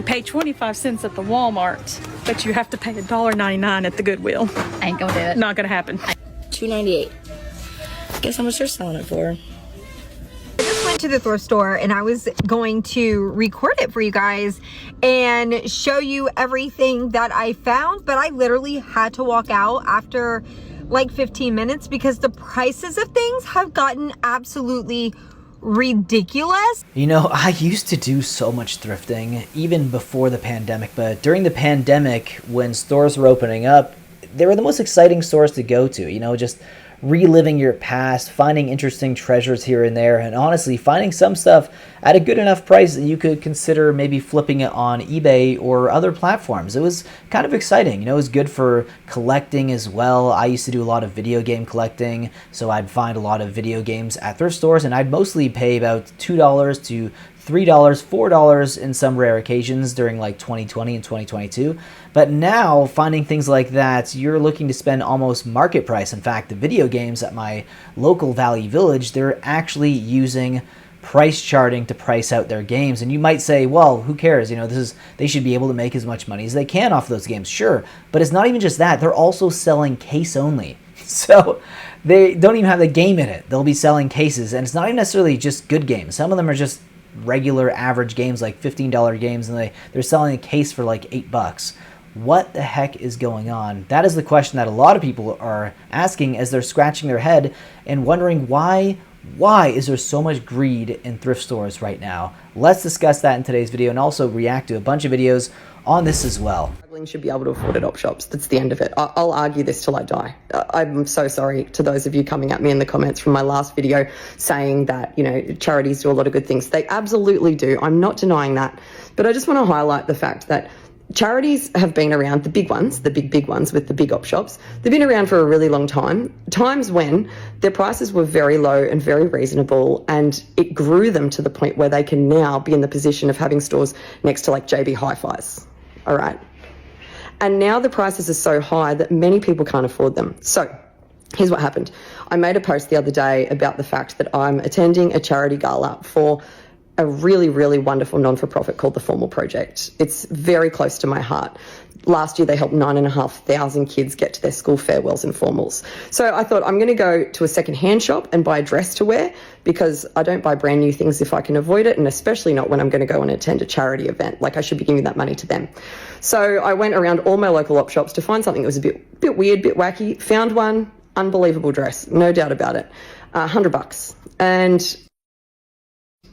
pay 25 cents at the Walmart, but you have to pay $1.99 at the Goodwill. Ain't gonna do it. Not gonna happen. $2.98. Guess how much they're selling it for. I just went to the thrift store and I was going to record it for you guys and show you everything that I found, but I literally had to walk out after like 15 minutes because the prices of things have gotten absolutely ridiculous. You know, I used to do so much thrifting even before the pandemic, but during the pandemic, when stores were opening up, they were the most exciting stores to go to, you know, just reliving your past, finding interesting treasures here and there, and honestly finding some stuff at a good enough price that you could consider maybe flipping it on eBay or other platforms. It was kind of exciting. You know, it was good for collecting as well. I used to do a lot of video game collecting, so I'd find a lot of video games at thrift stores, and I'd mostly pay about $2 to $3, $4 in some rare occasions during like 2020 and 2022. But now, finding things like that, you're looking to spend almost market price. In fact, the video games at my local Valley Village, they're actually using price charting to price out their games. And you might say, well, who cares? You know, they should be able to make as much money as they can off those games. Sure, but it's not even just that. They're also selling case only. So they don't even have the game in it. They'll be selling cases, and it's not even necessarily just good games. Some of them are just regular average games, like $15 games, and they're selling a case for like $8. What the heck is going on? That is the question that a lot of people are asking as they're scratching their head and wondering why is there so much greed in thrift stores right now? Let's discuss that in today's video and also react to a bunch of videos on this as well. Should be able to afford at op shops. That's the end of it. I'll argue this till I die. I'm so sorry to those of you coming at me in the comments from my last video saying that, you know, charities do a lot of good things. They absolutely do. I'm not denying that. But I just want to highlight the fact that charities have been around, the big ones, the big ones with the big op shops. They've been around for a really long time, times when their prices were very low and very reasonable, and it grew them to the point where they can now be in the position of having stores next to like JB Hi-Fis. All right. And now the prices are so high that many people can't afford them. So here's what happened. I made a post the other day about the fact that I'm attending a charity gala for a really, really wonderful non-for-profit called the Formal Project. It's very close to my heart. Last year, they helped 9,500 kids get to their school farewells and formals. So I thought I'm going to go to a second-hand shop and buy a dress to wear because I don't buy brand new things if I can avoid it, and especially not when I'm going to go and attend a charity event. Like, I should be giving that money to them. So I went around all my local op shops to find something that was a bit weird, bit wacky. Found one, unbelievable dress, no doubt about it, $100. And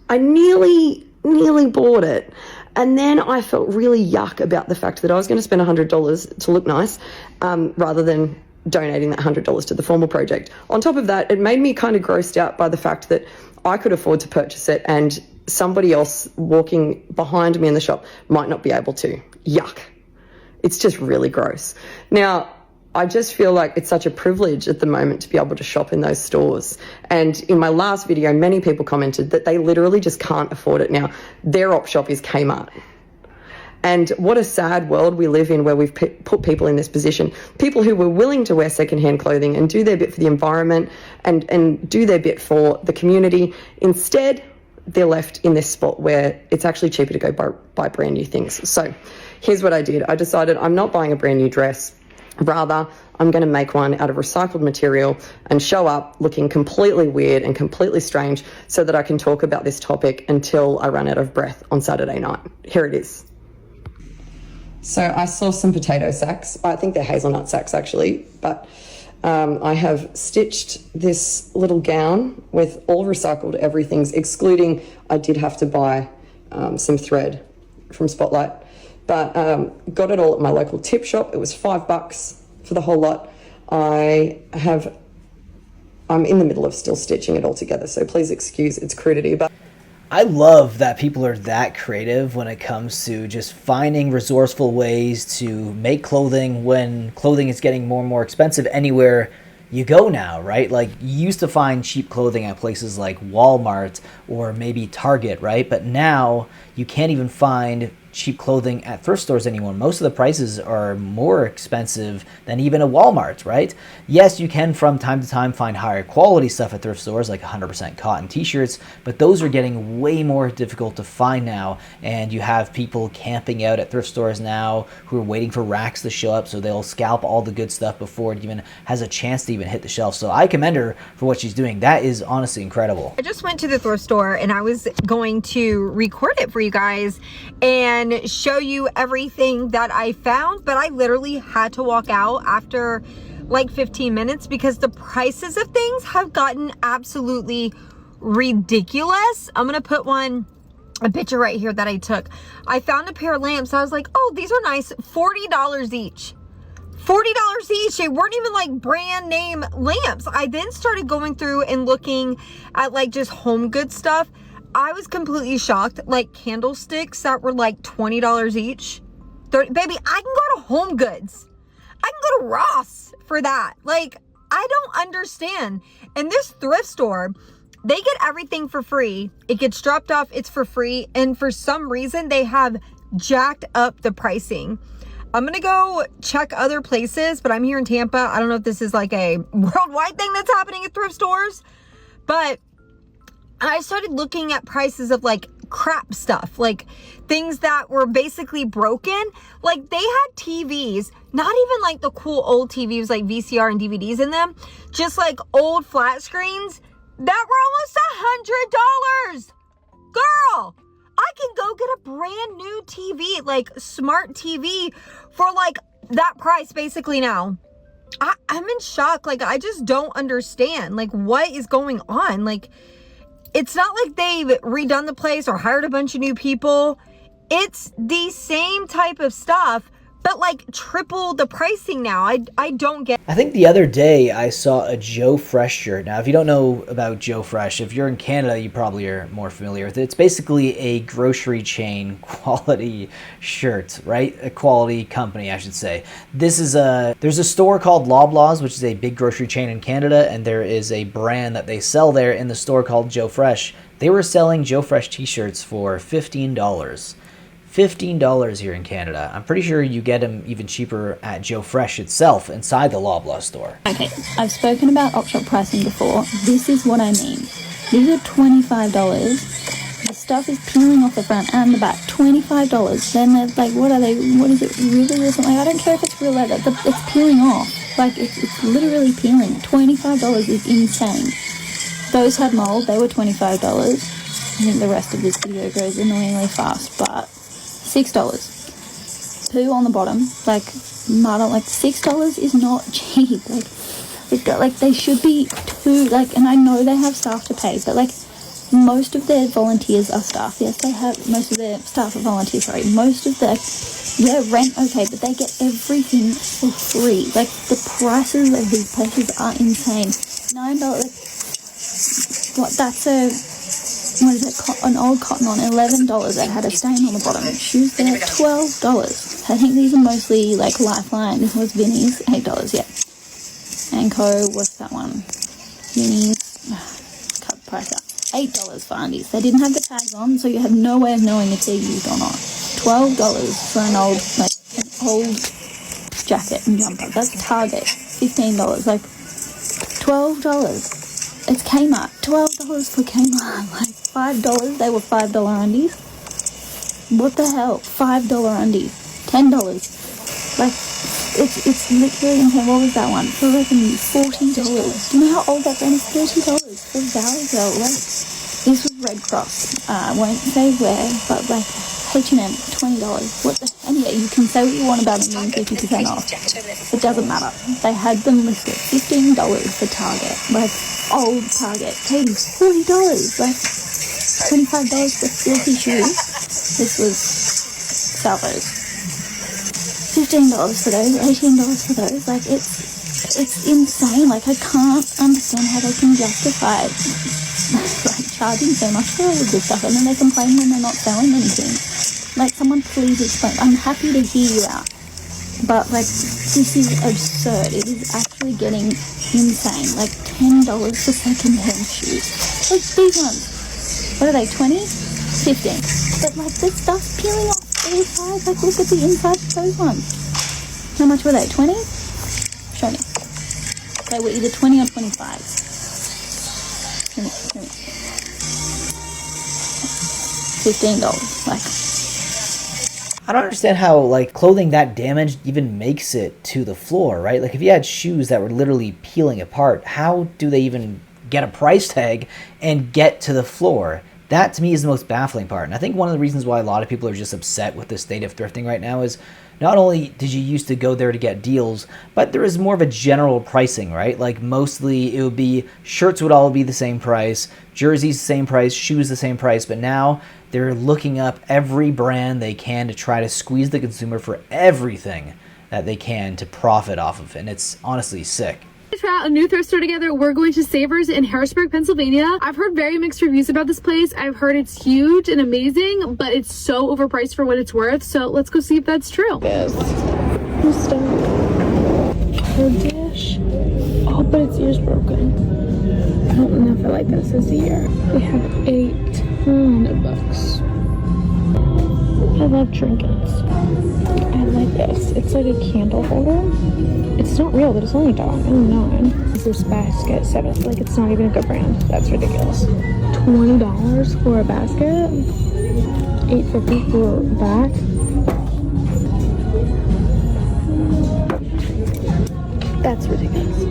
I nearly bought it. And then I felt really yuck about the fact that I was going to spend $100 to look nice rather than donating that $100 to the Formal Project. On top of that, it made me kind of grossed out by the fact that I could afford to purchase it and somebody else walking behind me in the shop might not be able to. Yuck. It's just really gross. Now, I just feel like it's such a privilege at the moment to be able to shop in those stores. And in my last video, many people commented that they literally just can't afford it now. Their op shop is Kmart. And what a sad world we live in where we've put people in this position. People who were willing to wear secondhand clothing and do their bit for the environment and do their bit for the community. Instead, they're left in this spot where it's actually cheaper to go buy brand new things. So here's what I did. I decided I'm not buying a brand new dress. Rather, I'm going to make one out of recycled material and show up looking completely weird and completely strange so that I can talk about this topic until I run out of breath on Saturday night. Here it is. So I saw some potato sacks. I think they're hazelnut sacks actually, but I have stitched this little gown with all recycled everythings, excluding I did have to buy some thread from Spotlight. But got it all at my local tip shop. It was $5 for the whole lot. I'm in the middle of still stitching it all together, so please excuse its crudity. But I love that people are that creative when it comes to just finding resourceful ways to make clothing when clothing is getting more and more expensive anywhere you go now, right? Like, you used to find cheap clothing at places like Walmart or maybe Target, right? But now you can't even find cheap clothing at thrift stores anymore. Most of the prices are more expensive than even a Walmart, right? Yes, you can from time to time find higher quality stuff at thrift stores, like 100% cotton t-shirts, but those are getting way more difficult to find now, and you have people camping out at thrift stores now who are waiting for racks to show up, so they'll scalp all the good stuff before it even has a chance to even hit the shelf. So I commend her for what she's doing. That is honestly incredible. I just went to the thrift store and I was going to record it for you guys and show you everything that I found, but I literally had to walk out after like 15 minutes because the prices of things have gotten absolutely ridiculous. I'm gonna put a picture right here that I took. I found a pair of lamps. I was like, oh, these are nice. $40 each. $40 each. They weren't even like brand name lamps. I then started going through and looking at like just home goods stuff. I was completely shocked. Like candlesticks that were like $20 each. Baby, I can go to Home Goods. I can go to Ross for that. Like, I don't understand. And this thrift store, they get everything for free. It gets dropped off. It's for free. And for some reason, they have jacked up the pricing. I'm going to go check other places, but I'm here in Tampa. I don't know if this is like a worldwide thing that's happening at thrift stores, but I started looking at prices of like crap stuff, like things that were basically broken. Like they had TVs, not even like the cool old TVs like VCR and DVDs in them, just like old flat screens that were almost $100. Girl, I can go get a brand new TV, like smart TV for like that price basically now. I'm in shock. Like, I just don't understand like what is going on. Like, it's not like they've redone the place or hired a bunch of new people. It's the same type of stuff, but like triple the pricing now. I don't get. I think the other day I saw a Joe Fresh shirt. Now, if you don't know about Joe Fresh, if you're in Canada, you probably are more familiar with it. It's basically a grocery chain quality shirt, right? A quality company, I should say. There's a store called Loblaws, which is a big grocery chain in Canada, and there is a brand that they sell there in the store called Joe Fresh. They were selling Joe Fresh t-shirts for $15. $15 here in Canada. I'm pretty sure you get them even cheaper at Joe Fresh itself inside the Loblaw store. Okay, I've spoken about op shop pricing before. This is what I mean. These are $25. The stuff is peeling off the front and the back. $25. Then they're like, what are they? What is it? Really or something? I don't care if it's real leather. It's peeling off. Like it's literally peeling. $25 is insane. Those had mold. They were $25. I think the rest of this video goes annoyingly fast, but $6. Poo on the bottom, like mud on, like $6 is not cheap. Like they should be too, like, and I know they have staff to pay, but like most of their volunteers are staff. Yes, they have, most of their staff are volunteers, sorry. Most of their rent, okay, but they get everything for free. Like the prices of these places are insane. $9, like, what, that's what is it, an old cotton on, $11 that had a stain on the bottom. Shoes there, $12. I think these are mostly like Lifeline. This was Vinnie's, $8, yeah. And Co, what's that one? Vinnie's, cut the price out. $8 for undies. They didn't have the tags on, so you have no way of knowing if they're used or not. $12 for an old jacket and jumper. That's Target. $15. Like $12. It's Kmart. $12 for Kmart. Like $5. They were $5 undies. What the hell? $5 undies. $10. Like it's literally, okay, what was that one? For revenue, $40. Do you know how old that brand is? $30 for Valley Girl. Like, this was Red Cross. I won't say where, but like H&M, $20. What the, and yeah, you can say what you want about them being 50% off. It doesn't matter. They had them listed $15 for Target. Like old Target. Katie, $40. Like $25 for filthy shoes. This was Salvos. $15 for those, $18 for those. Like it's insane. Like I can't understand how they can justify like charging so much for all of this stuff, and then they complain when they're not selling anything. Like, someone please explain. I'm happy to hear you out, but like this is absurd. It is actually getting insane. Like $10 for second-hand shoes. Like these ones, what are they? 20? 15. But like this stuff's peeling off all size. Like, look at the inside of those ones. How much were they? 20? Show me. They were either 20 or 25. Show me. $15. Like, I don't understand how, like, clothing that damaged even makes it to the floor, right? Like, if you had shoes that were literally peeling apart, how do they even get a price tag and get to the floor? That, to me, is the most baffling part. And I think one of the reasons why a lot of people are just upset with the state of thrifting right now is not only did you used to go there to get deals, but there is more of a general pricing, right? Like, mostly it would be, shirts would all be the same price, jerseys the same price, shoes the same price, but now they're looking up every brand they can to try to squeeze the consumer for everything that they can to profit off of, and it's honestly sick. Try out a new thrift store together. We're going to Savers in Harrisburg, Pennsylvania. I've heard very mixed reviews about this place. I've heard it's huge and amazing, but it's so overpriced for what it's worth. So let's go see if that's true. Yes. Her dish. Oh, but its ear's broken. I don't know if I like that it says ear. We have a ton of books. I love trinkets. I like this. It's like a candle holder. It's not real, but it's only $1.99. This basket, like, it's not even a good brand. That's ridiculous. $20 for a basket. $8.50 for back. That's ridiculous.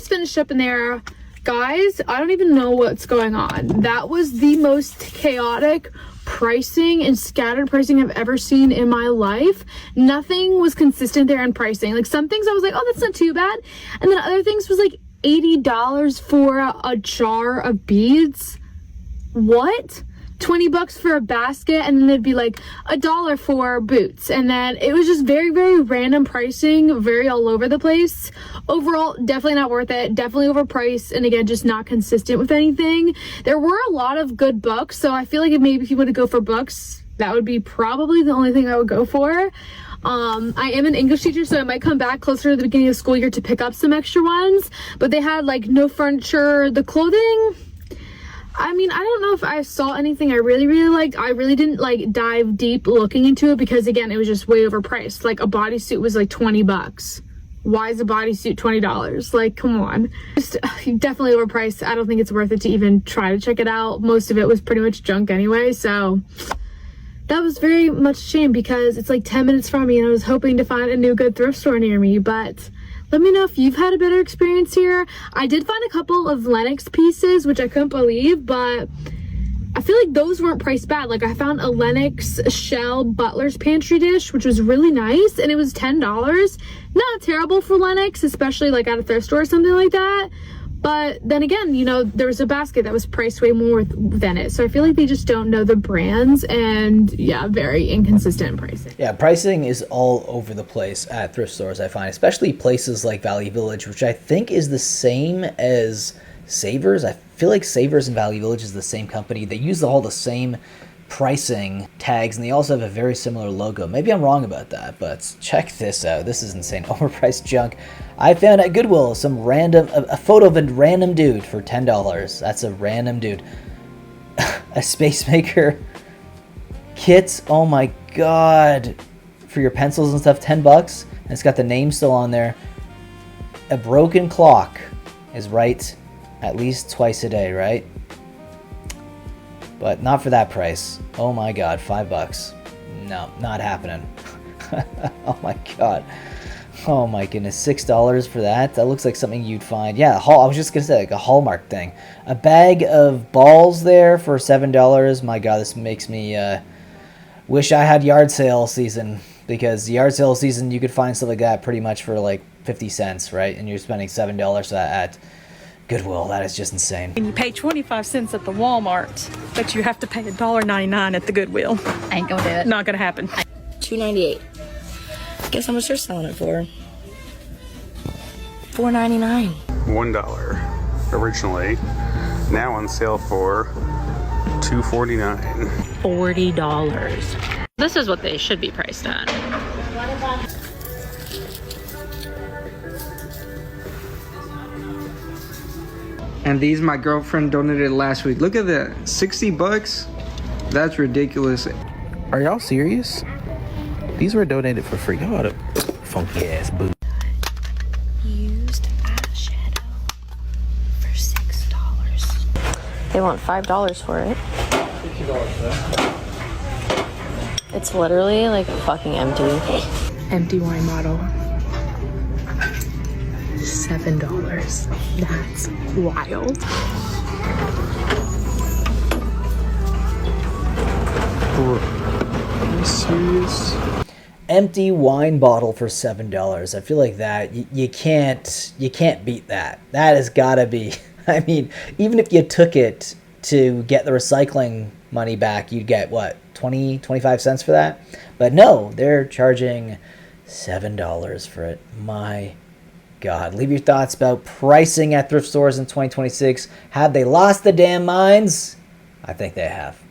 Finished up in there, guys. I don't even know what's going on. That was the most chaotic pricing and scattered pricing I've ever seen in my life. Nothing was consistent there in pricing. Like, some things I was like, oh, that's not too bad, and then other things was like $80 for a jar of beads. What? $20 for a basket, and then it'd be like $1 for boots, and then it was just very, very random pricing, very all over the place. Overall, definitely not worth it, definitely overpriced, and again, just not consistent with anything. There were a lot of good books, so I feel like if maybe people would go for books, that would be probably the only thing I would go for. I am an English teacher, so I might come back closer to the beginning of the school year to pick up some extra ones, but they had like no furniture. The clothing, I mean, I don't know if I saw anything I really liked. I really didn't like dive deep looking into it because, again, it was just way overpriced. Like, a bodysuit was like $20. Why is a bodysuit $20? Like, come on. Just definitely overpriced. I don't think it's worth it to even try to check it out. Most of it was pretty much junk anyway, so that was very much a shame because it's like 10 minutes from me and I was hoping to find a new good thrift store near me, but let me know if you've had a better experience here. I did find a couple of Lenox pieces, which I couldn't believe, but I feel like those weren't priced bad. Like, I found a Lenox shell butler's pantry dish, which was really nice, and it was $10. Not terrible for Lenox, especially like at a thrift store or something like that. But then again, you know, there was a basket that was priced way more than it. So I feel like they just don't know the brands, and yeah, very inconsistent in pricing. Yeah, pricing is all over the place at thrift stores, I find, especially places like Value Village, which I think is the same as Savers. I feel like Savers and Value Village is the same company. They use all the same pricing tags, and they also have a very similar logo. Maybe I'm wrong about that, but check this out. This is insane. Overpriced junk. I found at Goodwill some random, a photo of a random dude for $10. That's a random dude. A Space Maker kit. Oh my god. For your pencils and stuff, $10. And it's got the name still on there. A broken clock is right at least twice a day, right? But not for that price. Oh my god, $5. No, not happening. Oh my god. Oh my goodness, $6 for that? That looks like something you'd find. Yeah, I was just gonna say, like a Hallmark thing. A bag of balls there for $7. My god, this makes me wish I had yard sale season. Because yard sale season, you could find stuff like that pretty much for like 50 cents, right? And you're spending $7 at Goodwill. That is just insane. And you pay 25 cents at the Walmart, but you have to pay $1.99 at the Goodwill. I ain't gonna do it. Not gonna happen. $2.98. Guess how much they're selling it for? $4.99. $1 originally. Now on sale for $2.49. $40. This is what they should be priced at. And these my girlfriend donated last week. Look at that, 60 bucks? That's ridiculous. Are y'all serious? These were donated for free. Y'all a funky ass boot. Used eyeshadow for $6. They want $5 for it. It's literally like fucking empty. Empty wine bottle. $7. That's wild. Bro, are you serious? Empty wine bottle for $7. I feel like that you can't beat that. That has got to be. I mean, even if you took it to get the recycling money back, you'd get what, 20, 25 cents for that? But no, they're charging $7 for it. My God. Leave your thoughts about pricing at thrift stores in 2026. Have they lost the damn minds? I think they have.